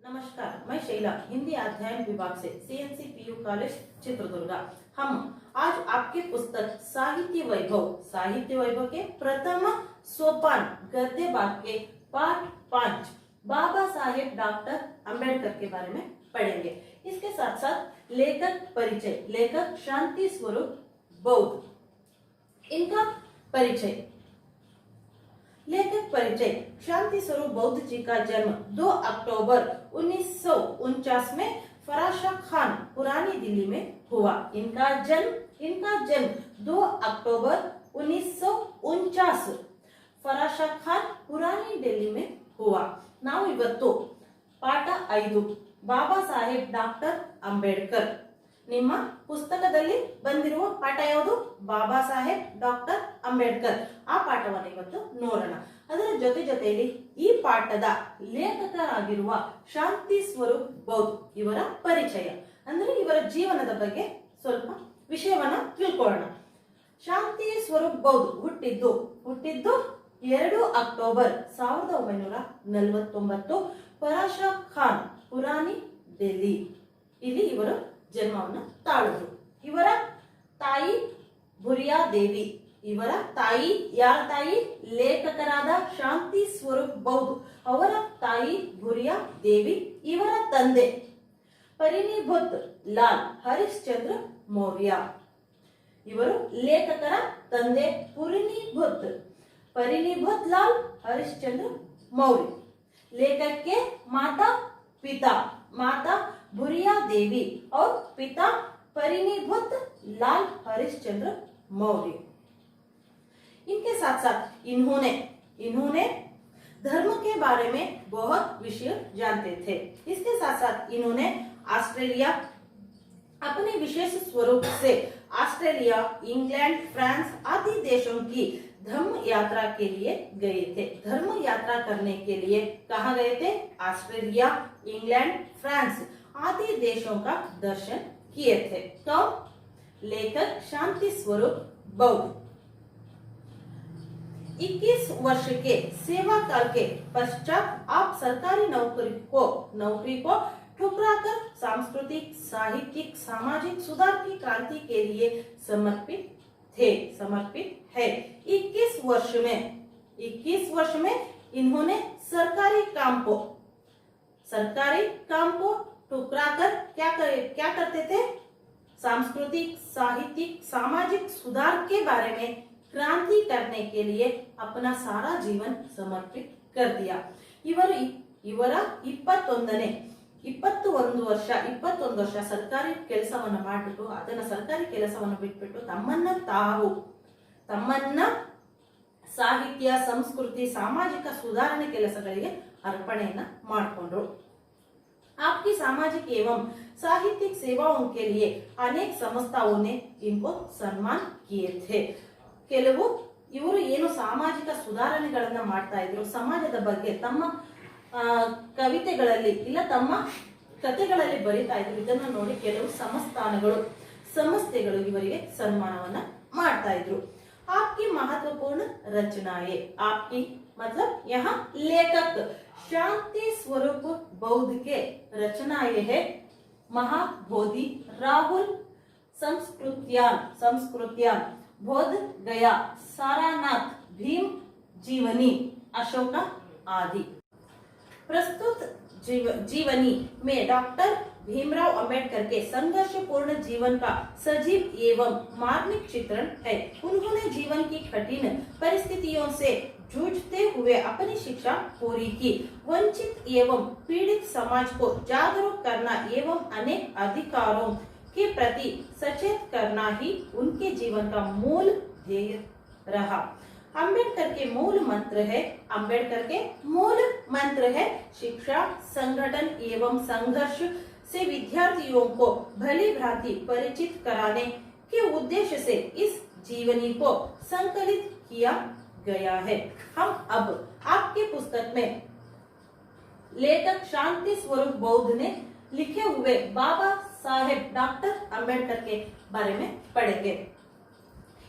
नमस्कार, मैं शैला हिंदी अध्ययन विभाग से CNC PU कॉलेज चित्रदुर्गा। हम आज आपके पुस्तक साहित्य वैभव के प्रथम सोपान गद्य भाग के पाठ 5 बाबा साहेब डॉक्टर अंबेडकर के बारे में पढ़ेंगे। इसके साथ साथ लेखक परिचय, लेखक शांति स्वरूप बौद्ध, इनका परिचय। लेखक परिचय। शांति स्वरूप बौद्ध जी का जन्म 2 अक्टूबर 1949 में फराशा खान पुरानी दिल्ली में हुआ। इनका जन्म 2 अक्टूबर 1949 फराशा खान पुरानी दिल्ली में हुआ। ನಾವು ಇವತ್ತು ಪಾಠ 5 ಬಾಬಾ ಸಾಹೇಬ್ ಡಾಕ್ಟರ್ ಅಂಬೇಡ್ಕರ್. ನಿಮ್ಮ ಪುಸ್ತಕದಲ್ಲಿ ಬಂದಿರುವ ಪಾಠ ಯಾವುದು? ಬಾಬಾ ಸಾಹೇಬ್ ಡಾಕ್ಟರ್ ಅಂಬೇಡ್ಕರ್. ಆ ಪಾಠವನ್ನು ಇವತ್ತು ನೋಡೋಣ. ಅದರ ಜೊತೆಯಲ್ಲಿ ಈ ಪಾಠದ ಲೇಖಕರಾಗಿರುವ ಶಾಂತಿ ಸ್ವರೂಪ್ ಬೌದ್ಧ ಇವರ ಪರಿಚಯ, ಅಂದ್ರೆ ಇವರ ಜೀವನದ ಬಗ್ಗೆ ಸ್ವಲ್ಪ ವಿಷಯವನ್ನ ತಿಳ್ಕೊಳ್ಳೋಣ. ಶಾಂತಿ ಸ್ವರೂಪ್ ಬೌದ್ಧ ಹುಟ್ಟಿದ್ದು 2 ಅಕ್ಟೋಬರ್ 1949 ಫರಾಶಾ ಖಾನ್ ಪುರಾನಿ ದಿಲ್ಲಿ, ಇಲ್ಲಿ ಇವರು ಜನ್ಮವನ್ನು ತಾಳಿದ್ರು. ಇವರ ತಾಯಿ ಭುರಿಯಾ ದೇವಿ. ಇವರ ತಾಯಿ ಯಾರ ತಾಯಿ? ಲೇಖಕರಾದ ಶಾಂತಿ ಸ್ವರೂಪ್ ಬೌದ್ಧ ಅವರ ತಾಯಿ ಭುರಿಯಾ ದೇವಿ. ಇವರ ತಂದೆ ಪರಿಣಿಭೂತ್ ಲಾಲ್ ಹರಿಶ್ಚಂದ್ರ ಮೌರ್ಯ. ಇವರು ಲೇಖಕರ ತಂದೆ परिणीभूत लाल हरिश्चंद्र मौर्य. लेखक के माता भुरिया देवी और पिता परिणीभूत लाल हरिश्चंद्र मौर्य. इनके साथ साथ इन्होंने धर्म के बारे में बहुत विषय जानते थे. इसके साथ साथ इन्होंने ऑस्ट्रेलिया, अपने विशेष स्वरूप से ऑस्ट्रेलिया, इंग्लैंड, फ्रांस आदि देशों की धर्म यात्रा के लिए गए थे. धर्म यात्रा करने के लिए कहाँ गए थे? ऑस्ट्रेलिया, इंग्लैंड, फ्रांस आदि देशों का दर्शन किए थे. कौन? लेखक शांति स्वरूप बौद्ध. 21 वर्ष के सेवा काल के पश्चात आप सरकारी नौकरी को ठुकराकर सांस्कृतिक, साहित्यिक, सामाजिक सुधार की क्रांति के लिए समर्पित है. 21 वर्ष में इन्होंने सरकारी काम को ठुकराकर क्या करते थे? सांस्कृतिक, साहित्यिक, सामाजिक सुधार के बारे में क्रांति करने के लिए अपना सारा जीवन समर्पित कर दिया. ಇವರ 21 ವರ್ಷ ಸರ್ಕಾರಿ ಕೆಲಸವನ್ನು ಮಾಡಿಬಿಟ್ಟು, ಅದನ್ನ ಸರ್ಕಾರಿ ಕೆಲಸವನ್ನು ಬಿಟ್ಬಿಟ್ಟು ತಮ್ಮನ್ನ ಸಾಹಿತ್ಯ, ಸಂಸ್ಕೃತಿ, ಸಾಮಾಜಿಕ ಸುಧಾರಣೆ ಕೆಲಸಗಳಿಗೆ अर्पणೆಯನ್ನ ಮಾಡಿಕೊಂಡ್ರು. आपकी सामाजिक एवं साहित्यिक सेवाओं के लिए अनेक संस्थाओं ने इनको सम्मान किए थे. ಕೆಲವು ಇವರು ಏನು ಸಾಮಾಜಿಕ ಸುಧಾರಣೆಗಳನ್ನ ಮಾಡ್ತಾ ಇದ್ರು, ಸಮಾಜದ ಬಗ್ಗೆ ತಮ್ಮ ಕವಿತೆಗಳಲ್ಲಿ ಇಲ್ಲ ತಮ್ಮ ಕಥೆಗಳಲ್ಲಿ ಬರೀತಾ ಇದ್ರು. ಇದನ್ನ ನೋಡಿ ಕೆಲವು ಸಂಸ್ಥೆಗಳು ಇವರಿಗೆ ಸನ್ಮಾನವನ್ನ ಮಾಡ್ತಾ ಇದ್ರು. आपकी महत्वपूर्ण रचनाएं, आपकी मतलब यहाँ लेखक शांति स्वरूप बौद्ध के रचनाएं है महाबोधि, राहुल, संस्कृत्यान, बोध गया, सारानाथ, भीम जीवनी, अशोका आदि. प्रस्तुत जीवनी में डॉक्टर भीमराव अंबेडकर के संघर्षपूर्ण जीवन का सजीव एवं मार्मिक चित्रण है. उन्होंने जीवन की कठिन परिस्थितियों से जूझते हुए अपनी शिक्षा पूरी की. वंचित एवं पीड़ित समाज को जागरूक करना एवं अनेक अधिकारों के प्रति सचेत करना ही उनके जीवन का मूल ध्येय रहा. अंबेडकर के मूल मंत्र है शिक्षा, संगठन एवं संघर्ष से विद्यार्थियों को भली भांति परिचित कराने के उद्देश्य से इस जीवनी को संकलित किया गया है. हम अब आपके पुस्तक में लेखक शांति स्वरूप बौद्ध ने लिखे हुए बाबा साहेब डॉक्टर अंबेडकर के बारे में पढ़ेंगे.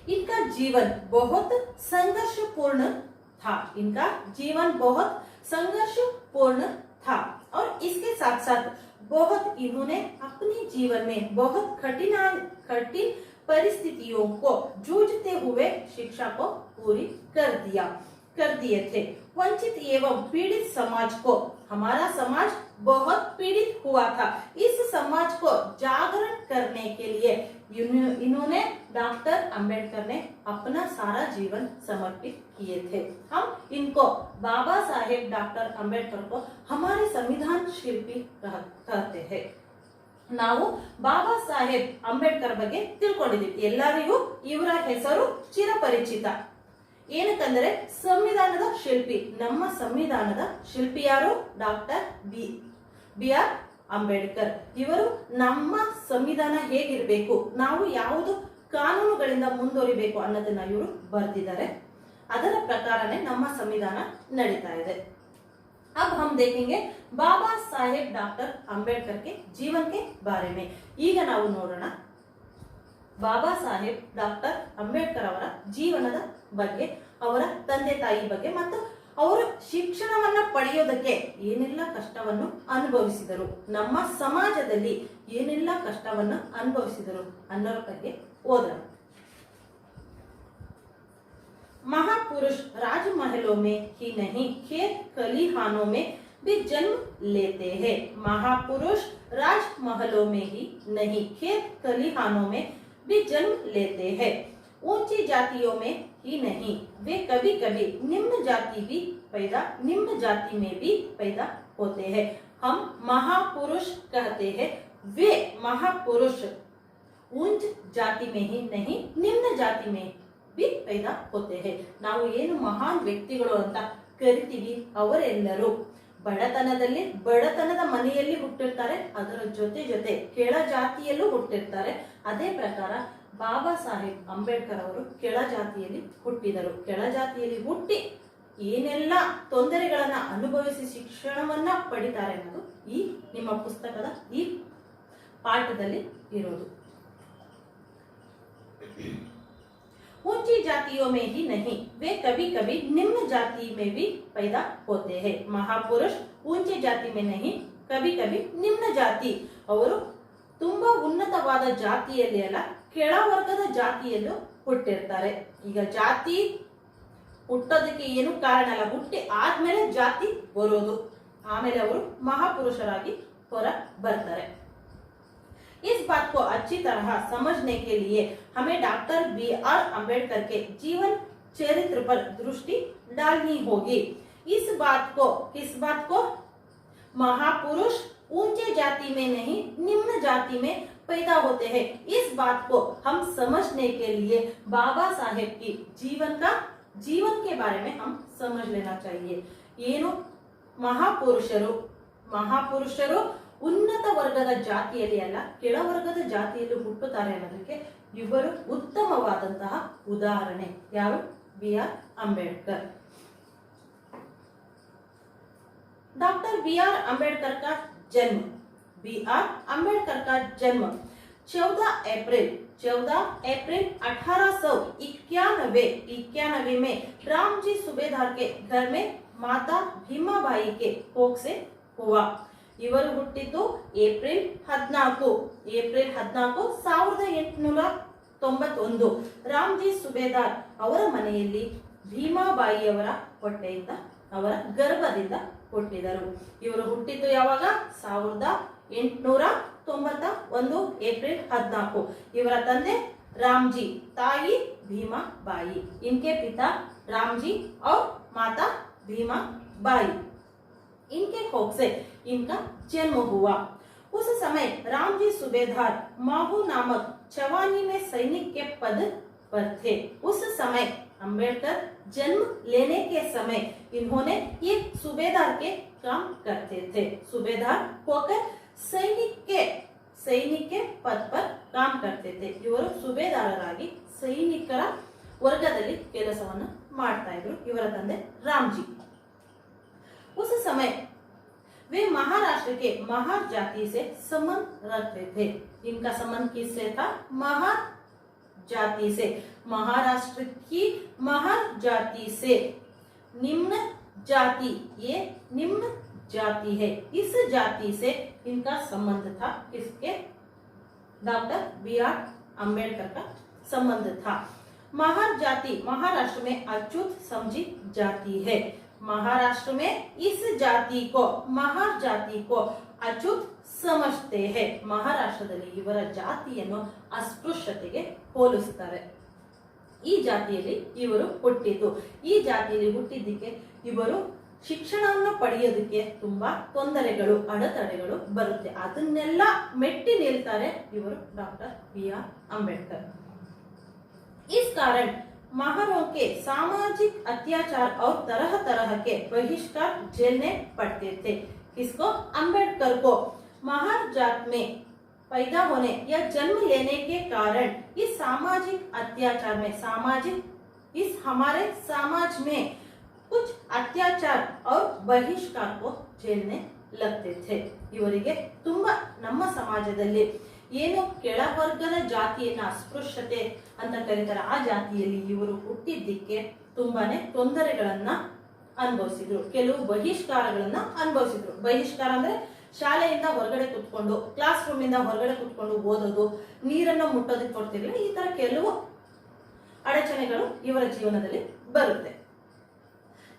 इनका जीवन बहुत संघर्षपूर्ण था. और इसके साथ साथ बहुत इन्होंने अपने जीवन में बहुत कठिन परिस्थितियों को जूझते हुए शिक्षा को पूरी कर दिए थे। वंचित एवं पीड़ित समाज को, हमारा समाज बहुत पीड़ित हुआ था, इस समाज को जागरण करने के लिए इन्होंने डॉक्टर अंबेडकर ने अपना सारा जीवन समर्पित किए थे। हम इनको बाबा साहेब डॉक्टर अंबेडकर को हमारे संविधान शिल्पी कहते हैं। ನಾವು ಬಾಬಾ ಸಾಹೇಬ್ ಅಂಬೇಡ್ಕರ್ ಬಗ್ಗೆ ತಿಳ್ಕೊಂಡಿದ್ದೀವಿ, ಎಲ್ಲರಿಗೂ ಇವರ ಹೆಸರು ಚಿರಪರಿಚಿತ. ಏನಕ್ಕಂದ್ರೆ ಸಂವಿಧಾನದ ಶಿಲ್ಪಿ, ನಮ್ಮ ಸಂವಿಧಾನದ ಶಿಲ್ಪಿ ಯಾರು? Doctor B R Ambedkar. ಇವರು ನಮ್ಮ ಸಂವಿಧಾನ ಹೇಗಿರಬೇಕು, ನಾವು ಯಾವುದು ಕಾನೂನುಗಳಿಂದ ಮುಂದುವರಿಬೇಕು ಅನ್ನೋದನ್ನ ಇವರು ಬರೆದಿದ್ದಾರೆ. ಅದರ ಪ್ರಕಾರನೇ ನಮ್ಮ ಸಂವಿಧಾನ ನಡೀತಾ ಇದೆ. अब हम देखेंगे बाबा साहेब डॉक्टर अंबेडकर के जीवन के बारे में. ಈಗ ನಾವು ನೋಡೋಣ ಬಾಬಾ ಸಾಹೇಬ್ ಡಾಕ್ಟರ್ ಅಂಬೇಡ್ಕರ್ ಅವರ ಜೀವನದ ಬಗ್ಗೆ, ಅವರ ತಂದೆ ತಾಯಿ ಬಗ್ಗೆ ಮತ್ತು ಅವರು ಶಿಕ್ಷಣವನ್ನ ಪಡೆಯೋದಕ್ಕೆ ಏನೆಲ್ಲ ಕಷ್ಟವನ್ನು ಅನುಭವಿಸಿದರು, ನಮ್ಮ ಸಮಾಜದಲ್ಲಿ ಏನೆಲ್ಲ ಕಷ್ಟವನ್ನು ಅನುಭವಿಸಿದರು ಅನ್ನೋರ ಬಗ್ಗೆ ಓದೋಣ. महापुरुष राजमहलों में ही नहीं खेत खलिहानों में भी जन्म लेते हैं. महापुरुष राजमहलों में ही नहीं खेत खलिहानों में भी जन्म लेते हैं. ऊंची जातियों में ही नहीं, वे कभी कभी निम्न जाति में भी पैदा होते हैं. हम महापुरुष कहते हैं, वे महापुरुष उच्च जाति में ही नहीं निम्न जाति में भी पैदा होते हैं. ನಾವು ಏನು ಮಹಾನ್ ವ್ಯಕ್ತಿಗಳು ಅಂತ ಕರಿತೀವಿ ಅವರೆಲ್ಲರೂ ಬಡತನದ ಮನೆಯಲ್ಲಿ ಹುಟ್ಟಿರ್ತಾರೆ, ಅದರ ಜೊತೆ ಕೆಳ ಜಾತಿಯಲ್ಲೂ ಹುಟ್ಟಿರ್ತಾರೆ. ಅದೇ ಪ್ರಕಾರ ಬಾಬಾ ಸಾಹೇಬ್ ಅಂಬೇಡ್ಕರ್ ಅವರು ಕೆಳ ಜಾತಿಯಲ್ಲಿ ಹುಟ್ಟಿದರು. ಕೆಳ ಜಾತಿಯಲ್ಲಿ ಹುಟ್ಟಿ ಏನೆಲ್ಲ ತೊಂದರೆಗಳನ್ನ ಅನುಭವಿಸಿ ಶಿಕ್ಷಣವನ್ನ ಪಡಿತಾರೆ ಅನ್ನೋದು ಈ ನಿಮ್ಮ ಪುಸ್ತಕದ ಈ ಪಾಠದಲ್ಲಿ ಇರೋದು. ऊंची जातियों में ही नहीं, वे कभी कभी निम्न जाति में भी पैदा होते हैं. महापुरुष ऊंची जाति में नहीं, कभी कभी निम्न जाति, ಅವರು ತುಂಬಾ ಉನ್ನತವಾದ ಜಾತಿಯಲ್ಲಿ ಅಲ್ಲ, ಕೆಳವರ್ಗದ ಜಾತಿಯಲ್ಲೂ ಹುಟ್ಟಿರ್ತಾರೆ. ಈಗ ಜಾತಿ ಹುಟ್ಟೋದಕ್ಕೆ ಏನು ಕಾರಣ ಅಲ್ಲ, ಹುಟ್ಟಿ ಆದ್ಮೇಲೆ ಜಾತಿ ಬರೋದು, ಆಮೇಲೆ ಅವರು ಮಹಾಪುರುಷರಾಗಿ ಹೊರ ಬರ್ತಾರೆ. इस बात को अच्छी तरह समझने के लिए हमें डॉक्टर बी आर अंबेडकर के जीवन चरित्र पर दृष्टि डालनी होगी. किस बात को? महापुरुष ऊंचे जाति में नहीं निम्न जाति में पैदा होते हैं. इस बात को हम समझने के लिए बाबा साहेब की जीवन के बारे में हम समझ लेना चाहिए. ಏನು ಮಹಾಪುರುಷರು ಉನ್ನತ ವರ್ಗದ ಜಾತಿಯಲ್ಲಿ ಅಲ್ಲ, ಕೆಳವರ್ಗದ ಜಾತಿಯಲ್ಲಿ ಹುಟ್ಟುತ್ತಾರೆ ಅನ್ನೋದಕ್ಕೆ ಇವರು ಉತ್ತಮವಾದಂತಹ ಉದಾಹರಣೆ. ಯಾರು? B R Ambedkar. Doctor B R Ambedkar का जन्म 14 अप्रैल 1891 में रामजी सूबेदार के घर में माता भीमाबाई के कोख से हुआ. ಇವರು ಹುಟ್ಟಿದ್ದು ಏಪ್ರಿಲ್ 14 1891 ರಾಮ್ಜಿ ಸುಬೇದಾರ್ ಅವರ ಮನೆಯಲ್ಲಿ ಭೀಮಾಬಾಯಿಯವರ ಹೊಟ್ಟೆಯಿಂದ, ಅವರ ಗರ್ಭದಿಂದ ಹುಟ್ಟಿದರು. ಇವರು ಹುಟ್ಟಿದ್ದು ಯಾವಾಗ? 1891 ಏಪ್ರಿಲ್ 14. ಇವರ ತಂದೆ ರಾಮ್ಜಿ, ತಾಯಿ ಭೀಮಾಬಾಯಿ. इनके पिता रामजी और माता भीमाबाई. इनके कोख से इनका जन्म हुआ. उस समय रामजी सूबेदार माहू नामक छावनी में सैनिक के पद पर थे. उस समय अंबेडकर जन्म लेने के समय इन्होंने एक सूबेदार के काम करते थे. सूबेदार होकर सैनिक के पद पर काम करते थे. ಇವರು ಸುಬೇದಾರರಾಗಿ ಸೈನಿಕರ ವರ್ಗದಲ್ಲಿ ಕೆಲಸವನ್ನು ಮಾಡ್ತಾ ಇದ್ರು. ಇವರ ತಂದೆ ರಾಮ್ಜಿ. उस समय वे महाराष्ट्र के महार जाति से संबंध रखते थे. इनका संबंध किससे था? महार जाति से. महाराष्ट्र की महार जाति से. निम्न जाति, ये निम्न जाति है। इस जाति से इनका संबंध था, किसके? डॉक्टर बी आर अम्बेडकर का संबंध था। महार जाति महाराष्ट्र में अछूत समझी जाती है। महाराष्ट्र में इस जाति को, महार जाति को अछूत ಸಮಜ್ತೆ ಹೇ। ಮಹಾರಾಷ್ಟ್ರದಲ್ಲಿ ಇವರ ಜಾತಿಯನ್ನು ಅಸ್ಪೃಶ್ಯತೆಗೆ ಹೋಲಿಸುತ್ತಾರೆ। ಈ ಜಾತಿಯಲ್ಲಿ ಇವರು ಹುಟ್ಟಿದ್ದು, ಈ ಜಾತಿಯಲ್ಲಿ ಹುಟ್ಟಿದ್ದಕ್ಕೆ ಇವರು ಶಿಕ್ಷಣವನ್ನು ಪಡೆಯೋದಕ್ಕೆ ತುಂಬಾ ತೊಂದರೆಗಳು, ಅಡೆತಡೆಗಳು ಬರುತ್ತೆ। ಅದನ್ನೆಲ್ಲ ಮೆಟ್ಟಿ ನಿಲ್ತಾರೆ ಇವರು ಡಾಕ್ಟರ್ ಬಿ ಆರ್ अम्बेडकर। इस कारण महारों के सामाजिक अत्याचार और तरह तरह के बहिष्कार झेलने पड़ते थे। किसको? अम्बेडकर को। महार जात में पैदा होने या जन्म लेने के कारण इस सामाजिक अत्याचार में, सामाजिक, इस हमारे समाज में कुछ अत्याचार और बहिष्कार को झेलने लगते थे। ಇವರಿಗೆ ತುಂಬಾ ನಮ್ಮ ಸಮಾಜದಲ್ಲಿ ಏನು ಕೆಳವರ್ಗದ ಜಾತಿಯನ್ನ ಅಸ್ಪೃಶ್ಯತೆ ಅಂತ ಕರೀತಾರೆ, ಆ ಜಾತಿಯಲ್ಲಿ ಇವರು ಹುಟ್ಟಿದ್ದಕ್ಕೆ ತುಂಬಾನೇ ತೊಂದರೆಗಳನ್ನ ಅನುಭವಿಸಿದ್ರು, ಕೆಲವು ಬಹಿಷ್ಕಾರಗಳನ್ನ ಅನುಭವಿಸಿದ್ರು। ಬಹಿಷ್ಕಾರ ಅಂದ್ರೆ ಶಾಲೆಯಿಂದ ಹೊರಗಡೆ ಕುತ್ಕೊಂಡು, ಕ್ಲಾಸ್ ರೂಮ್ ಇಂದ ಹೊರಗಡೆ ಕುತ್ಕೊಂಡು ಓದೋದು, ನೀರನ್ನು ಮುಟ್ಟೋದಕ್ಕೆ ಕೊಡ್ತಿರ್ಲಿಲ್ಲ, ಈ ತರ ಕೆಲವು ಅಡಚಣೆಗಳು ಇವರ ಜೀವನದಲ್ಲಿ ಬರುತ್ತೆ।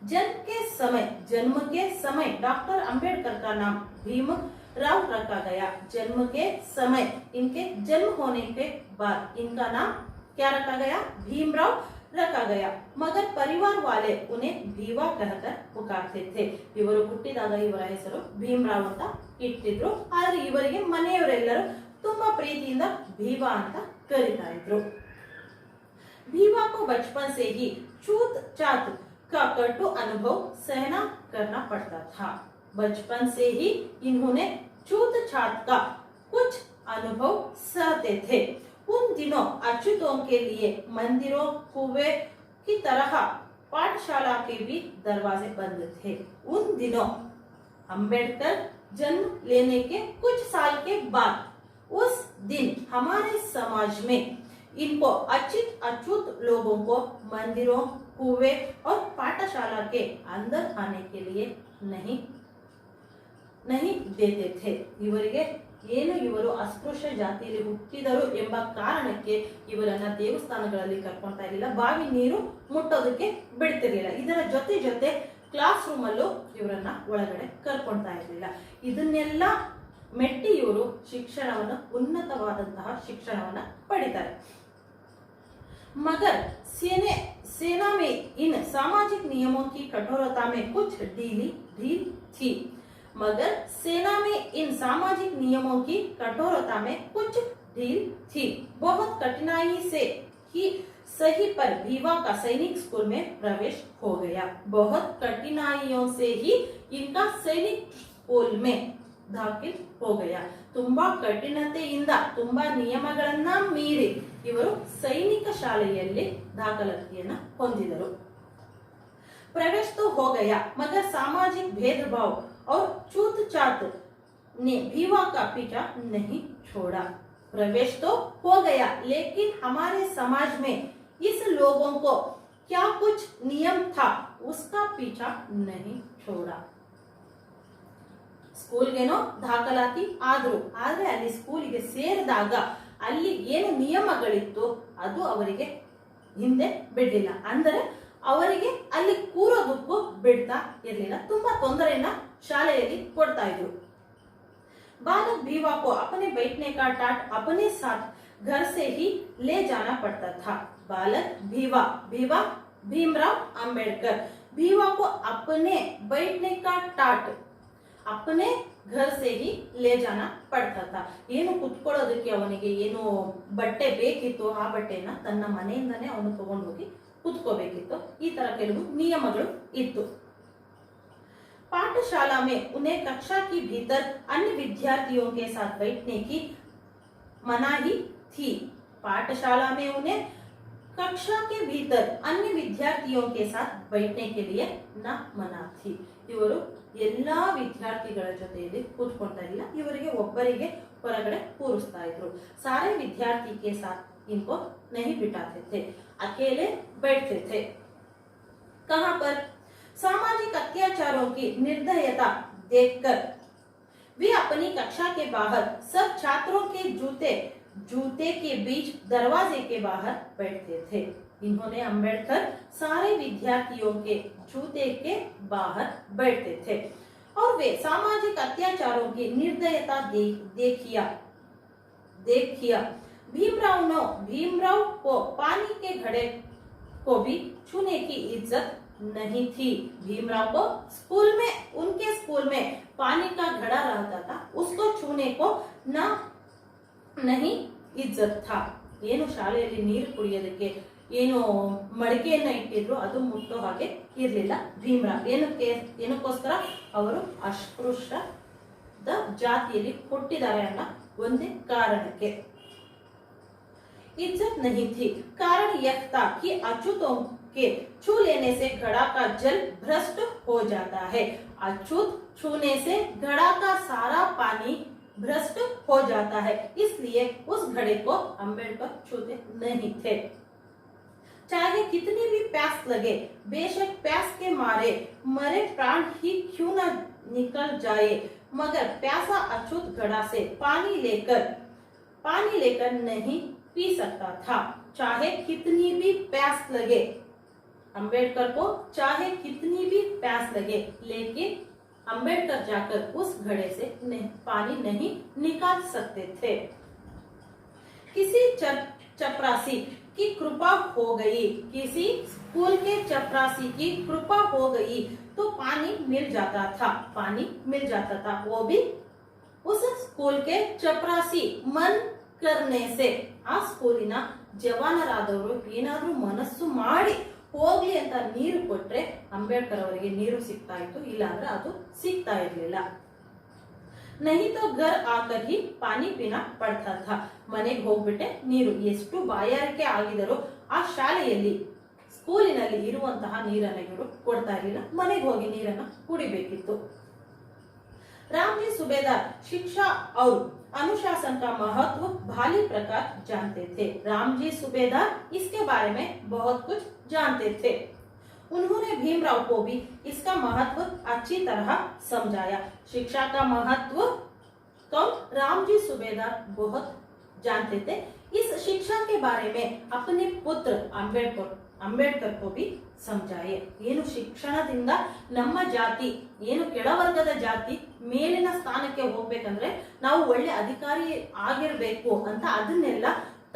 जन्म के समय डॉक्टर अम्बेडकर का नाम भीमराव रखा गया। जन्म के समय, इनके जन्म होने के बाद इनका नाम क्या रखा गया? भीमराव रखा गया। मगर परिवार वाले उन्हें भीवा कहकर पुकारते थे। ಇವರು ಹುಟ್ಟಿದಾಗ ಇವರ ಹೆಸರು ಭೀಮರಾವ್ ಅಂತ ಇಟ್ಟಿದ್ರು, ಆದ್ರೆ ಇವರಿಗೆ ಮನೆಯವರೆಲ್ಲರೂ ತುಂಬಾ ಪ್ರೀತಿಯಿಂದ ಭೀವಾ ಅಂತ ಕರೀತಾ ಇದ್ರು। भीवा को बचपन से ही छूत छात का कटु अनुभव सहना करना पड़ता था। बचपन से ही इन्होंने छूत छात का कुछ अनुभव सहते थे। उन दिनों अछूतों के लिए मंदिरों, कुएं की तरह पाठशाला के भी दरवाजे बंद थे। उन दिनों अम्बेडकर जन्म लेने के कुछ साल के बाद, उस दिन हमारे समाज में इनको अछूत लोगों को मंदिरों, कुएं और पाठशाला के अंदर आने के लिए नहीं देते थे। ಇವರಿಗೆ ಏನು ಇವರು ಅಸ್ಪೃಶ್ಯ ಜಾತಿಯಲ್ಲಿ ಹುಟ್ಟಿದರು ಎಂಬ ಕಾರಣಕ್ಕೆ ಇವರನ್ನ ದೇವಸ್ಥಾನಗಳಲ್ಲಿ ಕರ್ಕೊಂತಾ ಇರಲಿಲ್ಲ, ಬಾವಿ ನೀರು ಮುಟ್ಟೋದಕ್ಕೆ ಬಿಡ್ತಿರ್ಲಿಲ್ಲ। ಇದರ ಜೊತೆ ಜೊತೆ ಕ್ಲಾಸ್ ರೂಮ್ ಅಲ್ಲೂ ಇವರನ್ನ ಒಳಗಡೆ ಕರ್ಕೊಂತಾ ಇರಲಿಲ್ಲ। ಇದನ್ನೆಲ್ಲ ಮೆಟ್ಟಿ ಇವರು ಶಿಕ್ಷಣವನ್ನು, ಉನ್ನತವಾದಂತಹ ಶಿಕ್ಷಣವನ್ನ ಪಡಿತಾರೆ। मगर सेना में इन सामाजिक नियमों की कठोरता में कुछ ढील थी। मगर सेना में इन सामाजिक नियमों की कठोरता में कुछ ढील थी। बहुत कठिनाई से ही सही पर भीवा का सैनिक स्कूल में प्रवेश हो गया। बहुत कठिनाइयों से ही इनका सैनिक स्कूल में ದಾಖಿಲ್ ಹೋಗಯ। ತುಂಬಾ ಕಠಿಣತೆಯಿಂದ, ತುಂಬಾ ನಿಯಮಗಳನ್ನ ಮೀರಿ ಇವರು ಸೈನಿಕ ಶಾಲೆಯಲ್ಲಿ ದಾಖಲಾತಿಯನ್ನ ಹೊಂದಿದರು। प्रवेश तो हो गया मगर सामाजिक भेदभाव और छूत छात ने भीवा का पीछा नहीं छोड़ा। प्रवेश तो हो गया लेकिन हमारे समाज में इस लोगों को क्या कुछ नियम था, उसका पीछा नहीं छोड़ा। ಸ್ಕೂಲ್ಗೇನೋ ದಾಖಲಾತಿ ಆದ್ರು, ಆದ್ರೆ ಅಲ್ಲಿ ಸ್ಕೂಲಿಗೆ ಸೇರಿದಾಗ ಅಲ್ಲಿ ಏನು ನಿಯಮಗಳಿತ್ತು ಅದು ಅವರಿಗೆ ಹಿಂದೆ ಬಿಡ್ಲಿಲ್ಲ, ಅಂದರೆ ಅವರಿಗೆ ಅಲ್ಲಿ ಕೂರೋದಕ್ಕೂ ಬಿಡ್ತಾ ಇರಲಿಲ್ಲ, ತುಂಬಾ ತೊಂದರೆಯನ್ನ ಶಾಲೆಯಲ್ಲಿ ಕೊಡ್ತಾ ಇದ್ರು। बालक भीवा को अपने बैठने का टाट अपने साथ घर से ही ले जाना पड़ता था। बालक भीवा, भीवा भीमराव अंबेडकर, भीवा को अपने बैठने का टाट अपने घर से ही ले जाना पड़ता था। ಏನು ಕುತ್ಕೊಳ್ಳೋದಕ್ಕೆ ಅವನಿಗೆ ಏನು ಬಟ್ಟೆ ಬೇಕಿತ್ತು, ಆ ಬಟ್ಟೆನ ತನ್ನ ಮನೆಯಿಂದನೇ ಅವನು ತಗೊಂಡು ಹೋಗಿ ಕುತ್ಕೋಬೇಕಿತ್ತು, ಈ ತರ ಕೆಲವು ನಿಯಮಗಳು ಇತ್ತು। पाठशाला में उन्हें कक्षा के भीतर अन्य विद्यार्थियों के साथ बैठने की मनाही थी। पाठशाला में उन्हें कक्षा के भीतर अन्य विद्यार्थियों के साथ बैठने के लिए न मना थी। ಇವರು ಎಲ್ಲಾ ವಿದ್ಯಾರ್ಥಿಗಳ ಜೊತೆಯಲ್ಲಿ ಕೂತ್ಕೊಳ್ತಾ ಇಲ್ಲ, ಇವರಿಗೆ ಒಬ್ಬರಿಗೆ ಹೊರಗಡೆ ಕೂರಿಸ್ತಾ ಇದ್ರು। सारे विद्यार्थी के साथ इनको नहीं बिठाते थे, अकेले बैठते थे। कहां पर? सामाजिक अत्याचारों की निर्दयता देखकर वे अपनी कक्षा के बाहर सब छात्रों के जूते के बीच दरवाजे के बाहर बैठते थे। इन्होंने अंबेडकर सारे विद्यार्थियों के जूते के बाहर बैठते थे और वे सामाजिक अत्याचारों की निर्दयता देखिया। भीमराव को पानी के घड़े को भी छूने की इज्जत नहीं थी। भीमराव को उनके स्कूल में पानी का घड़ा रहता था, उसको छूने को नहीं इज्जत था। ಏನು ಶಾಲೆಯಲ್ಲಿ ನೀರು ಕುಡಿಯೋದಕ್ಕೆ ಏನು ಮಡಿಕೆಯನ್ನ ಇಟ್ಟಿದ್ರು ಅದು ಮುಟ್ಟೋ ಹಾಗೆ ಇರಲಿಲ್ಲ ಭೀಮರಾವ್। ಏನಕ್ಕೋಸ್ಕರ ಅವರು ಅಸ್ಪೃಶ್ಯದ ಜಾತಿಯಲ್ಲಿ ಹುಟ್ಟಿದ್ದಾರೆ ಅನ್ನೋ ಒಂದೇ ಕಾರಣಕ್ಕೆ। इज्जत नहीं थी। कारण यह था कि अछूतों के छू लेने से घड़ा का जल भ्रष्ट हो जाता है। अछूत छूने से घड़ा का सारा पानी भ्रष्ट हो जाता है, इसलिए उस घड़े को अंबेडकर छूते नहीं थे। चाहे कितनी भी प्यास लगे, बेशक प्यास के मारे मरे प्राण ही क्यों न निकल जाए, मगर प्यासा अछूत घड़ा से पानी लेकर नहीं पी सकता था। चाहे कितनी भी प्यास लगे, अंबेडकर को चाहे कितनी भी प्यास लगे, लेकिन अंबेडकर जाकर उस घड़े से पानी नहीं निकाल सकते थे। किसी चपरासी की कृपा हो गई, किसी स्कूल के चपरासी की कृपा हो गई तो पानी मिल जाता था। वो भी उस स्कूल के चपरासी मन करने से। ಆ ಸ್ಕೂಲಿನ ಜವಾನರಾದವರು ಏನಾದ್ರೂ ಮನಸ್ಸು ಮಾಡಿ ಹೋಗ್ಲಿ ಅಂತ ನೀರು ಕೊಟ್ರೆ ಅಂಬೇಡ್ಕರ್ ಅವರಿಗೆ ನೀರು ಸಿಗ್ತಾ ಇತ್ತು, ಇಲ್ಲ ಅಂದ್ರೆ ಅದು ಸಿಗ್ತಾ ಇರಲಿಲ್ಲ। नहीं तो घर आकर ही पानी पीना पड़ता था। ಮನೆಗೆ ಹೋಗ್ಬಿಟ್ಟೆ ನೀರು ಎಷ್ಟು ಬಾಯಾರಿಕೆ ಆಗಿದರೂ ಆ ಶಾಲೆಯಲ್ಲಿ ಸ್ಕೂಲಿನಲ್ಲಿ ಇರುವಂತಹ ನೀರನ್ನ ಇವರು ಕೊಡ್ತಾ ಇರಲಿಲ್ಲ, ಮನೆಗೆ ಹೋಗಿ ನೀರನ್ನ ಕುಡಿಬೇಕಿತ್ತು। रामजी सूबेदार शिक्षा और अनुशासन का महत्व भाली प्रकार जानते थे। रामजी सूबेदार इसके बारे में बहुत कुछ जानते थे। उन्होंने भीमराव को भी इसका महत्व अच्छी तरह समझाया। शिक्षा का महत्व कौन? रामजी सूबेदार बहुत जानते थे। इस शिक्षा के बारे में अपने पुत्र ಅಂಬೇಡ್ಕರ್ को भी समझाए। ಏನು ಶಿಕ್ಷಣದಿಂದ ನಮ್ಮ ಜಾತಿ ಏನು ಕೆಳವರ್ಗದ ಜಾತಿ ಮೇಲಿನ ಸ್ಥಾನಕ್ಕೆ ಹೋಗ್ಬೇಕಂದ್ರೆ ನಾವು ಒಳ್ಳೆ ಅಧಿಕಾರಿ ಆಗಿರಬೇಕು ಅಂತ ಅದನ್ನೆಲ್ಲ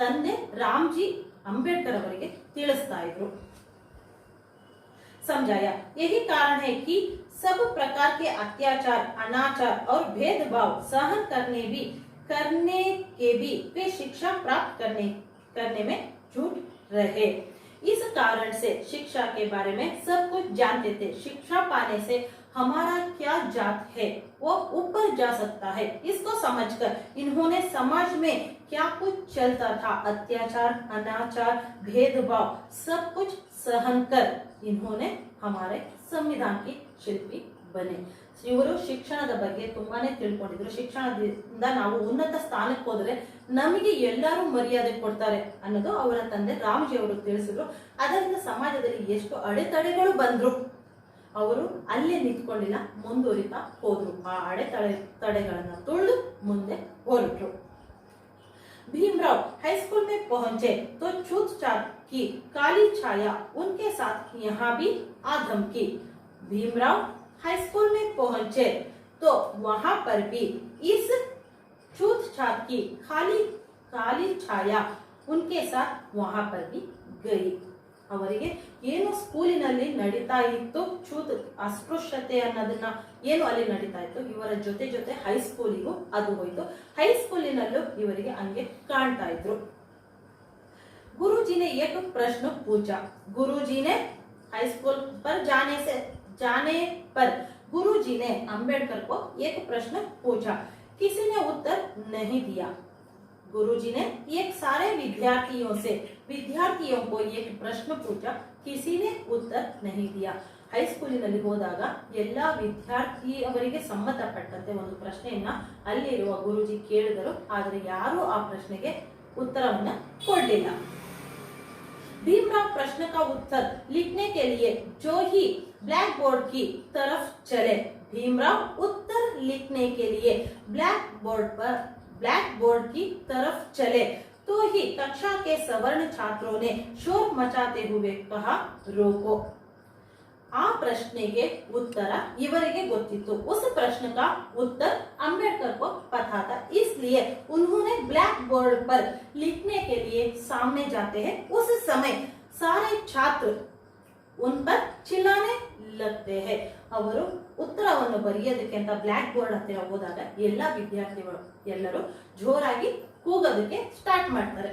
ತಂದೆ ರಾಮ್ಜಿ ಅಂಬೇಡ್ಕರ್ ಅವರಿಗೆ ತಿಳಿಸ್ತಾ ಇದ್ರು। समझाया। यही कारण है कि सब प्रकार के अत्याचार, अनाचार और भेदभाव सहन करने के भी वे शिक्षा प्राप्त करने में जुट रहे। इस कारण से शिक्षा के बारे में सब कुछ जानते थे। शिक्षा पाने से हमारा क्या जात है वो ऊपर जा सकता है, इसको समझकर इन्होंने समाज में क्या कुछ चलता था, अत्याचार, अनाचार, भेदभाव सब कुछ सहन कर इन्होंने हमारे संविधान की शिल्पी बने। ಇವರು ಶಿಕ್ಷಣದ ಬಗ್ಗೆ ತುಂಬಾನೇ ತಿಳ್ಕೊಂಡಿದ್ರು। ಶಿಕ್ಷಣದಿಂದ ನಾವು ಉನ್ನತ ಸ್ಥಾನಕ್ಕೆ ಹೋದ್ರೆ ನಮಗೆ ಎಲ್ಲರೂ ಮರ್ಯಾದೆ ಕೊಡ್ತಾರೆ ಅನ್ನೋದು ಅವರ ತಂದೆ ರಾಮಜಿ ಅವರು ತಿಳಿಸಿದ್ರು। ಅದರಿಂದ ಸಮಾಜದಲ್ಲಿ ಎಷ್ಟು ಅಡೆತಡೆಗಳು ಬಂದ್ರು ಅವರು ಅಲ್ಲೇ ನಿಂತ್ಕೊಂಡಿಲ್ಲ, ಮುಂದುವರಿತಾ ಹೋದ್ರು। ಆ ಅಡೆತಡೆಗಳನ್ನ ತುಳಿದು ಮುಂದೆ ಹೊರಟರು। भीमराव हाई स्कूल में पहुंचे तो छूतछात की काली छाया उनके साथ यहाँ भी आधम की। भीमराव हाई स्कूल में पहुंचे तो वहां पर भी इस छूतछात की काली छाया उनके साथ वहां पर भी गई। ಅವರಿಗೆ ಏನು ಸ್ಕೂಲಿನಲ್ಲಿ ನಡೀತಾ ಇತ್ತು ಅಸ್ಪೃಶ್ಯತೆ ಅನ್ನೋದನ್ನ ಏನು ಅಲ್ಲಿ ನಡೀತಾ ಇತ್ತು, ಇವರ ಜೊತೆ ಹೈಸ್ಕೂಲಿಗೂ ಅದು ಹೋಯ್ತು। ಹೈಸ್ಕೂಲಿನಲ್ಲೂ ಇವರಿಗೆ ಹಂಗೆ ಕಾಣ್ತಾ ಇದ್ರು। गुरुजी ने एक प्रश्न पूछा। गुरुजी ने हाई स्कूल पर जाने पर गुरुजी ने अंबेडकर को एक प्रश्न पूछा, किसी ने उत्तर नहीं दिया। गुरुजी ने एक सारे विद्यार्थियों को एक प्रश्न पूछा, किसी ने उत्तर नहीं दिया। ಹೈಸ್ಕೂಲಿನಲ್ಲಿ ಹೋದಾಗ ಎಲ್ಲಾ ವಿದ್ಯಾರ್ಥಿಯವರಿಗೆ ಸಂಬಂಧಪಟ್ಟಂತೆ ಒಂದು ಪ್ರಶ್ನೆಯನ್ನ ಅಲ್ಲಿರುವ ಗುರುಜಿ ಕೇಳಿದರು, ಆದರೆ ಯಾರು ಆ ಪ್ರಶ್ನೆಗೆ ಉತ್ತರವನ್ನ ಕೊಡಲಿಲ್ಲ। भीमराव प्रश्न का उत्तर लिखने के लिए जो ही ब्लैक बोर्ड की तरफ चले, भीमराव उत्तर लिखने के लिए ब्लैक बोर्ड की तरफ चले तो ही कक्षा के सवर्ण छात्रों ने शोर मचाते हुए कहा, रोको। ಆ ಪ್ರಶ್ನೆಗೆ उत्तर ಇವರಿಗೆ ಗೊತ್ತಿತ್ತು। उस प्रश्न का उत्तर अंबेडकर को पता था, इसलिए उन्होंने ब्लैक बोर्ड पर लिखने के लिए सामने जाते हैं। उस समय सारे छात्र उन पर चिल्लाने लगते हैं। ಅವರು ಉತ್ತರವನ್ನು ಬರೆಯೋದಕ್ಕೆ ಅಂತ ಬ್ಲಾಕ್ ಬೋರ್ಡ್ ಹತ್ತಿರ ಹೋದಾಗ ಎಲ್ಲ ವಿದ್ಯಾರ್ಥಿಗಳು ಎಲ್ಲರೂ ಜೋರಾಗಿ ಕೂಗೋದಕ್ಕೆ ಸ್ಟಾರ್ಟ್ ಮಾಡ್ತಾರೆ।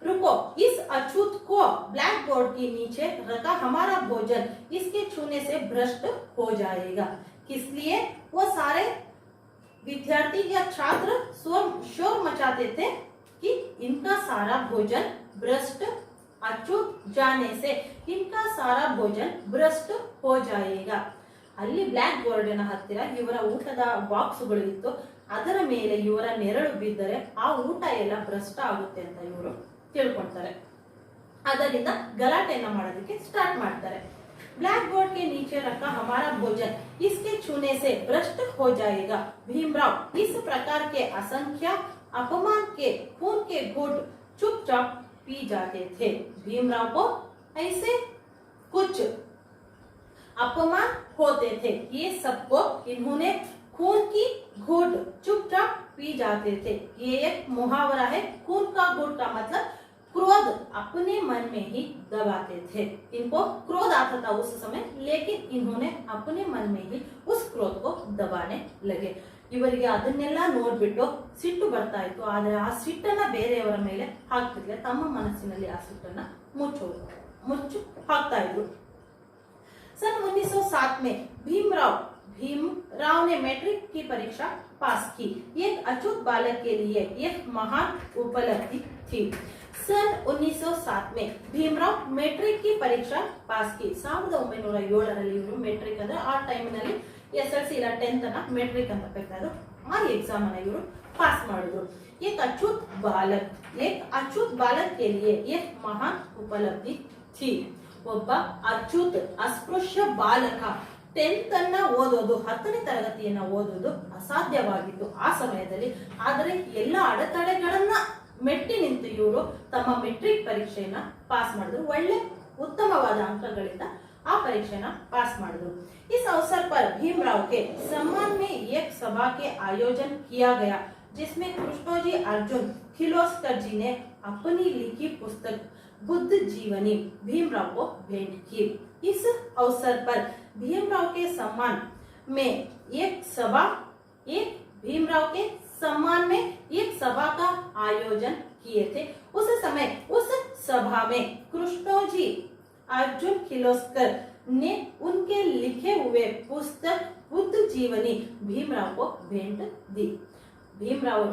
रुको, इस अछूत को ब्लैक बोर्ड के नीचे रखा हमारा भोजन इसके छूने से भ्रष्ट हो जाएगा। किस लिए वो सारे विद्यार्थी या छात्र शोर मचाते थे कि इनका सारा भोजन भ्रष्ट अछूत जाने से इनका सारा भोजन भ्रष्ट हो जाएगा। ಅಲ್ಲಿ ಬ್ಲಾಕ್ ಬೋರ್ಡಿನ ಹತ್ತಿರ ಇವರ ಊಟದ ಬಾಕ್ಸ್ಗಳು ಇತ್ತು, ಅದರ ಮೇಲೆ ಇವರ ನೆರಳು ಬಿದ್ದರೆ ಆ ಊಟ ಎಲ್ಲ ಭ್ರಷ್ಟ ಆಗುತ್ತೆ ಅಂತ ಇವರು ತಿಳ್ಕೊಳ್ತಾರೆ। ಅದರಿಂದ ಗಲಾಟೆಯನ್ನ ಮಾಡೋದಕ್ಕೆ ಸ್ಟಾರ್ಟ್ ಮಾಡ್ತಾರೆ। ब्लैक बोर्ड के नीचे रखा हमारा भोजन इसके छूने से भ्रष्ट हो जाएगा। भीमराव इस प्रकार के असंख्य अपमान के खून के घूंट चुपचाप पी जाते थे। भीमराव को ऐसे कुछ अपमान होते थे, ये सबको इन्होंने खून की घूंट चुपचाप पी जाते थे। ये एक मुहावरा है। खून का घूंट का मतलब क्रोध अपने मन में ही दबाते थे। इनको क्रोध आता था उस समय, लेकिन इन्होंने अपने मन में ही उस क्रोध को दबाने लगे। ಇವರಿಗೆ ಅದನ್ನೆಲ್ಲ ನೋಡ್ಬಿಟ್ಟು ಸಿಟ್ಟು ಬರ್ತಾ ಇತ್ತು, ಆದರೆ ಆ ಸಿಟ್ಟನ್ನ ಬೇರೆಯವರ ಮೇಲೆ ಹಾಕ್ತಿರ್ಲಿಲ್ಲ, ತಮ್ಮ ಮನಸ್ಸಿನಲ್ಲಿ ಆ ಸಿಟ್ಟನ್ನ ಮುಚ್ಚು ಹಾಕ್ತಾ ಇದ್ರು। सन 1907 में भीमराव ने मैट्रिक की परीक्षा पास की। एक अछूत बालक के लिए एक महान उपलब्धि थी। सन 1907 में भीमराव मैट्रिक की परीक्षा पास की। 1907 ಇವರು ಮೆಟ್ರಿಕ್ ಅಂದ್ರೆ ಆ ಟೈಮಿನಲ್ಲಿ SLC ಇಲ್ಲ 10th ಅನ್ನ ಮೆಟ್ರಿಕ್ ಅಂತ ಕರೀತಾರೆ, ಆ ಎಕ್ಸಾಮ್ ಅನ್ನ ಇವರು ಪಾಸ್ ಮಾಡಿದ್ರು। एक अछूत बालक के लिए एक महान उपलब्धि थी। ಒಬ್ಬ ಅಚ್ಯುತ್ ಅಸ್ಪೃಶ್ಯ ಬಾಲಕ 10th ಅನ್ನ ಓದೋದು, 10ನೇ ತರಗತಿಯನ್ನ ಓದೋದು ಅಸಾಧ್ಯವಾಗಿತ್ತು ಆ ಸಮಯದಲ್ಲಿ। ಆದರೆ ಎಲ್ಲ ಅಡೆತಡೆಗಳನ್ನ ಮೆಟ್ಟಿ ನಿಂತು ಇವರು ತಮ್ಮ ಮೆಟ್ರಿಕ್ ಪರೀಕ್ಷೆಯನ್ನ ಪಾಸ್ ಮಾಡಿದ್ರು। ಒಳ್ಳೆ ಉತ್ತಮವಾದ ಅಂಕಗಳಿಂದ ಆ ಪರೀಕ್ಷೆನ ಪಾಸ್ ಮಾಡಿದ್ರು। इस अवसर पर भीमराव के सम्मान में एक सभा के आयोजन किया गया, जिसमें कृष्णोजी अर्जुन खिलोस्कर जी ने अपनी लिखी पुस्तक बुद्ध जीवनी भीमराव को भेंट की। इस अवसर पर भीमराव के सम्मान में एक सभा का आयोजन किए थे। उस समय उस सभा में कृष्णोजी अर्जुन खिलोस्कर ने उनके लिखे हुए पुस्तक बुद्ध जीवनी भीमराव को भेंट दी। भीमराव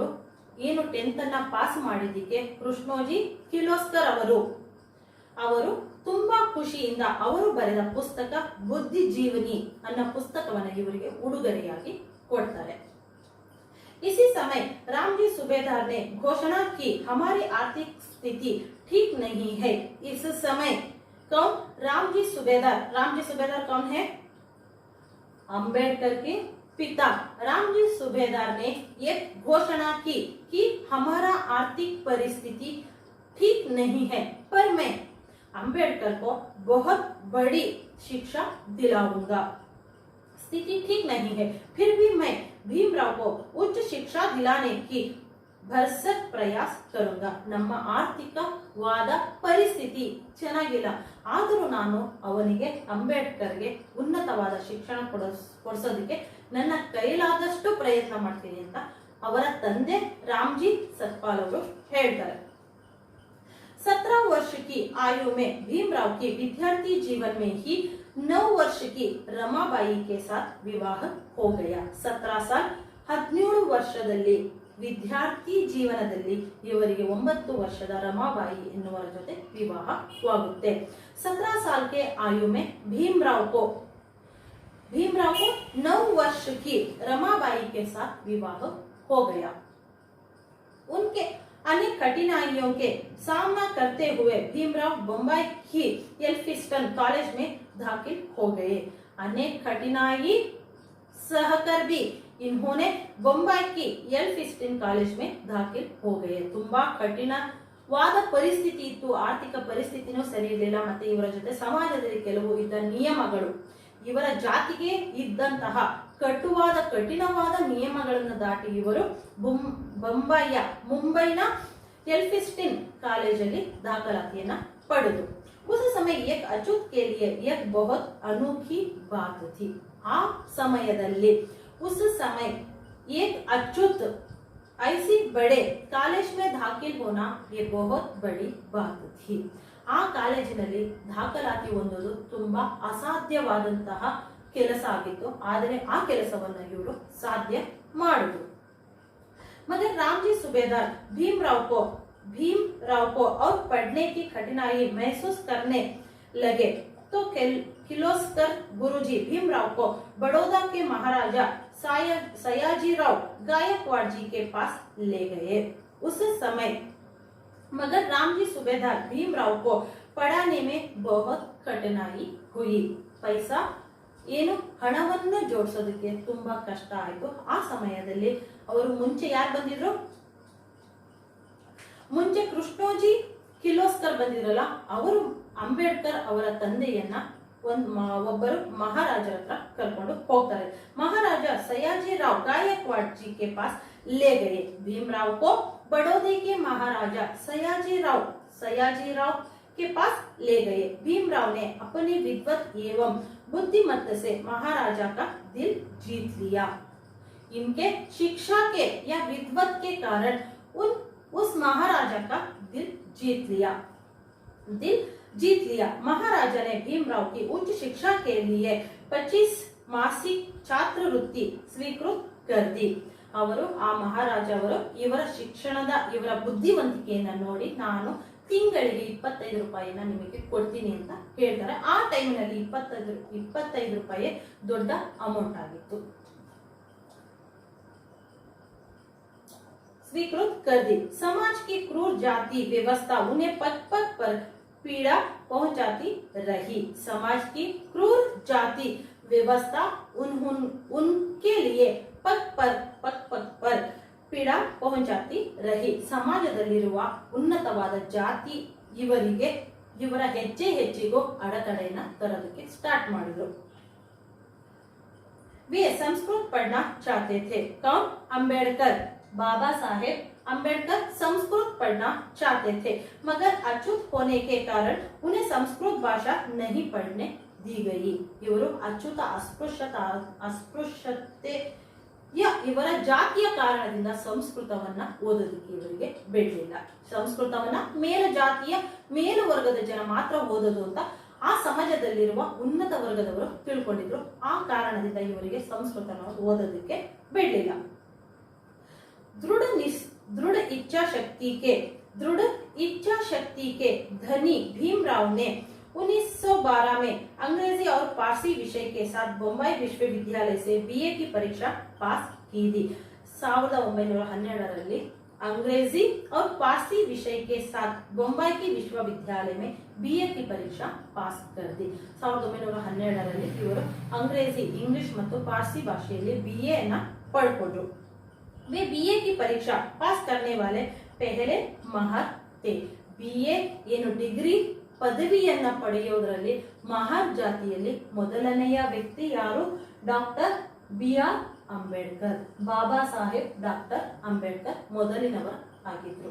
ಏನು 10th ಅನ್ನ ಪಾಸ್ ಮಾಡಿದಕ್ಕೆ ಕೃಷ್ಣೋಜಿ ಕಿರ್ಲೋಸ್ಕರ್ ಅವರು ತುಂಬಾ ಖುಷಿಯಿಂದ ಅವರು ಬರೆದ ಪುಸ್ತಕ ಬುದ್ಧಿ ಜೀವನಿ ಅನ್ನೋ ಪುಸ್ತಕವನ್ನು ಇವರಿಗೆ ಉಡುಗೊರೆಯಾಗಿ ಕೊಡ್ತಾರೆ। इसी समय रामजी सूबेदार ने घोषणा की, हमारी आर्थिक स्थिति ठीक नहीं है। इस समय कौन? रामजी सूबेदार कौन है? अंबेडकर के पिता रामजी सूबेदार ने एक घोषणा की कि हमारा आर्थिक परिस्थिति ठीक नहीं है, पर मैं अंबेडकर को बहुत बड़ी शिक्षा दिलाऊंगा। स्थिति ठीक नहीं है, फिर भी मैं भीमराव को उच्च शिक्षा दिलाने की भरसक प्रयास करूंगा। ನಮ್ಮ ಆರ್ಥಿಕವಾದ ಪರಿಸ್ಥಿತಿ ಚೆನ್ನಾಗಿಲ್ಲ, ಆದರೂ ನಾನು ಅವನಿಗೆ ಅಂಬೇಡ್ಕರ್ಗೆ ಉನ್ನತವಾದ ಶಿಕ್ಷಣ ಕೊಡಿಸೋದಕ್ಕೆ ನನ್ನ ಕೈಲಾದಷ್ಟು ಪ್ರಯತ್ನ ಮಾಡ್ತೀನಿ ಅಂತ ಅವರ ತಂದೆ ರಾಮ್ಜಿ ಸತ್ಪಾಲ್ ಅವರು ಹೇಳ್ತಾರೆ। 17 वर्ष की आयु में भीमराव के विद्यार्थी जीवन में ही 9 वर्ष की रमाबाई के साथ विवाह हो गया। 17 साल 17 ವರ್ಷದಲ್ಲಿ ವಿದ್ಯಾರ್ಥಿ ಜೀವನದಲ್ಲಿ ಇವರಿಗೆ 9 ವರ್ಷದ ರಮಾಬಾಯಿ ಎನ್ನುವರ ಜೊತೆ ವಿವಾಹವಾಗುತ್ತೆ। 17 साल के आयु में भीमराव को 9 वर्ष की रमाबाई के साथ विवाह हो गया। उनके अनेक कठिनाइयों के सामना करते हुए भीमराव बम्बई की एल्फिस्टन कॉलेज में दाखिल हो गए। अनेक कठिनाई सहकर भी इन्होंने बम्बई की एल्फिस्टन कॉलेज में दाखिल हो गए. ತುಂಬಾ ಕಠಿಣವಾದ ಪರಿಸ್ಥಿತಿ ಇತ್ತು, ಆರ್ಥಿಕ ಪರಿಸ್ಥಿತಿನೂ ಸರಿ ಇರಲಿಲ್ಲ, ಮತ್ತೆ ಇವರ ಜೊತೆ ಸಮಾಜದಲ್ಲಿ ಕೆಲವು ಇದ್ದ ನಿಯಮಗಳು, ಇವರ ಜಾತಿಗೆ ಇದ್ದಂತಹ ಕಠಿಣವಾದ ನಿಯಮಗಳನ್ನು ದಾಟಿ ಇವರು ಮುಂಬೈನ एल्फिस्टन ಕಾಲೇಜಲ್ಲಿ ದಾಖಲಾತಿಯನ್ನ ಪಡೆದು. उस समय एक अच्युत के लिए एक बहुत अनोखी बात थी. आ समयದಲ್ಲಿ उस समय एक अच्युत ऐसी बड़े कॉलेज में दाखिल होना ये बहुत बड़ी बात थी. ಆ ಕಾಲೇಜಿನಲ್ಲಿ ದಾಖಲಾತಿ ಹೊಂದೋದು ತುಂಬಾ ಅಸಾಧ್ಯವಾದಂತಹ ಕೆಲಸ ಆಗಿತ್ತು. ಆದರೆ ಆ ಕೆಲಸವನ್ನು ಇವರು ಸಾಧ್ಯ ಮಾಡಿದ್ರು. मगर रामजी सूबेदार भीमराव को और पढ़ने की कठिनाई महसूस करने लगे तो किर्लोस्कर गुरुजी भीमराव को बड़ौदा के महाराजा सयाजीराव गायकवाड़ जी के पास ले गए. उस समय मगर रामजी सूबेदार भीमराव को पढ़ाने में बहुत कठिनाई हुई. पैसा ಏನು ಹಣವನ್ನು ಜೋಡಿಸೋದಕ್ಕೆ ತುಂಬಾ ಕಷ್ಟ ಆಯ್ತು. ಆ ಸಮಯದಲ್ಲಿ ಅವರು ಮುಂಚೆ ಯಾರು ಬಂದಿದ್ರು, ಮುಂಚೆ ಕೃಷ್ಣೋಜಿ ಕಿರ್ಲೋಸ್ಕರ್ ಬಂದಿದ್ರಲ್ಲ, ಅವರು ಅಂಬೇಡ್ಕರ್ ಅವರ ತಂದೆಯನ್ನ ಒಬ್ಬರು ಮಹಾರಾಜರ ಹತ್ರ ಕರ್ಕೊಂಡು ಹೋಗ್ತಾರೆ. ಮಹಾರಾಜ ಸಯಾಜಿರಾವ್ गायकवाड़ जी के पास ले गए. भीमराव को बड़ौदे के महाराजा सयाजीराव के पास ले गए. भीमराव ने अपनी विद्वत एवं बुद्धिमत्ता से महाराजा का दिल जीत लिया. इनके शिक्षा के या विद्वत के कारण उस महाराजा का दिल जीत लिया. महाराजा ने भीमराव की उच्च शिक्षा के लिए 25 मासिक छात्रवृत्ति स्वीकृत कर दी. ಅವರು ಆ ಮಹಾರಾಜ ಅವರು ಇವರ ಶಿಕ್ಷಣದ ಇವರ ಬುದ್ಧಿವಂತಿಕೆಯನ್ನು ನೋಡಿ ನಾನು ತಿಂಗಳಿಗೆ 25 ರೂಪಾಯಿನ ನಿಮಗೆ ಕೊಡ್ತೀನಿ ಅಂತ ಹೇಳ್ತಾರೆ. ಆ ಟೈಮಿನಲ್ಲಿ 25 ರೂಪಾಯಿ ದೊಡ್ಡ ಅಮೌಂಟ್ ಆಗಿತ್ತು. स्वीकृत कर दी. समाज की क्रूर जाति व्यवस्था उन्हें पग पग पर पीड़ा पहुंचाती रही. समाज की क्रूर जाति व्यवस्था उनके लिए पग पग पर ಪೀಡಾ ಪਹੁಂಚಾತಿ ರಹಿ. ಸಮಾಜದಲ್ಲಿರುವ ಉನ್ನತವಾದ ಜಾತಿ ಇವರ ಹೆಜ್ಜೆಗೂ ಅಡೆತಡೆಯನ್ನ ತರೋದಕ್ಕೆ ಸ್ಟಾರ್ಟ್ ಮಾಡಿದ್ರು. वे संस्कृत पढ़ना चाहते थे. कौन? अंबेडकर, बाबा साहेब अंबेडकर संस्कृत पढ़ना चाहते थे, मगर अछूत होने के कारण उन्हें संस्कृत भाषा नहीं पढ़ने दी गई. ಇವರು ಅಚ್ಯುತ ಅಸ್ಪೃಶ್ಯತೆ ಇವರ ಜಾತಿಯ ಕಾರಣದಿಂದ ಸಂಸ್ಕೃತವನ್ನ ಓದೋದಕ್ಕೆ ಇವರಿಗೆ ಬಿಡಲಿಲ್ಲ. ಸಂಸ್ಕೃತವನ್ನ ಮೇಲು ವರ್ಗದ ಜನ ಮಾತ್ರ ಓದೋದು ಅಂತ ಆ ಸಮಾಜದಲ್ಲಿರುವ ಉನ್ನತ ವರ್ಗದವರು ತಿಳ್ಕೊಂಡಿದ್ರು. ಆ ಕಾರಣದಿಂದ ಇವರಿಗೆ ಸಂಸ್ಕೃತವನ್ನು ಓದೋದಕ್ಕೆ ಬಿಡಲಿಲ್ಲ. दृढ़ इच्छा शक्ति के धनी भीमराव ने 1912 में अंग्रेजी और पारसी विषय के साथ बम्बई विश्वविद्यालय से बीए की परीक्षा पास की थी. 1912 अंग्रेजी और पारसी विषय के साथ बम्बई की विश्वविद्यालय में बीए की परीक्षा पास कर दी. 1912 ಇವರು अंग्रेजी इंग्लिश ಮತ್ತು ಪಾರ್ಸಿ ಭಾಷೆಯಲ್ಲಿ बीए ಅನ್ನು ಪಡ್ಕೊಂಡ್ರು. वे बीए की परीक्षा पास करने वाले पहले महर थे. बीए ಏನು ಡಿಗ್ರಿ ಪದವಿಯನ್ನ ಪಡೆಯೋದ್ರಲ್ಲಿ ಮಹರ್ ಜಾತಿಯಲ್ಲಿ ಮೊದಲನೆಯ ವ್ಯಕ್ತಿ ಯಾರು? Doctor BR Ambedkar. Baba Saheb doctor Ambedkar ಮೊದಲಿನವರು ಆಗಿದ್ರು.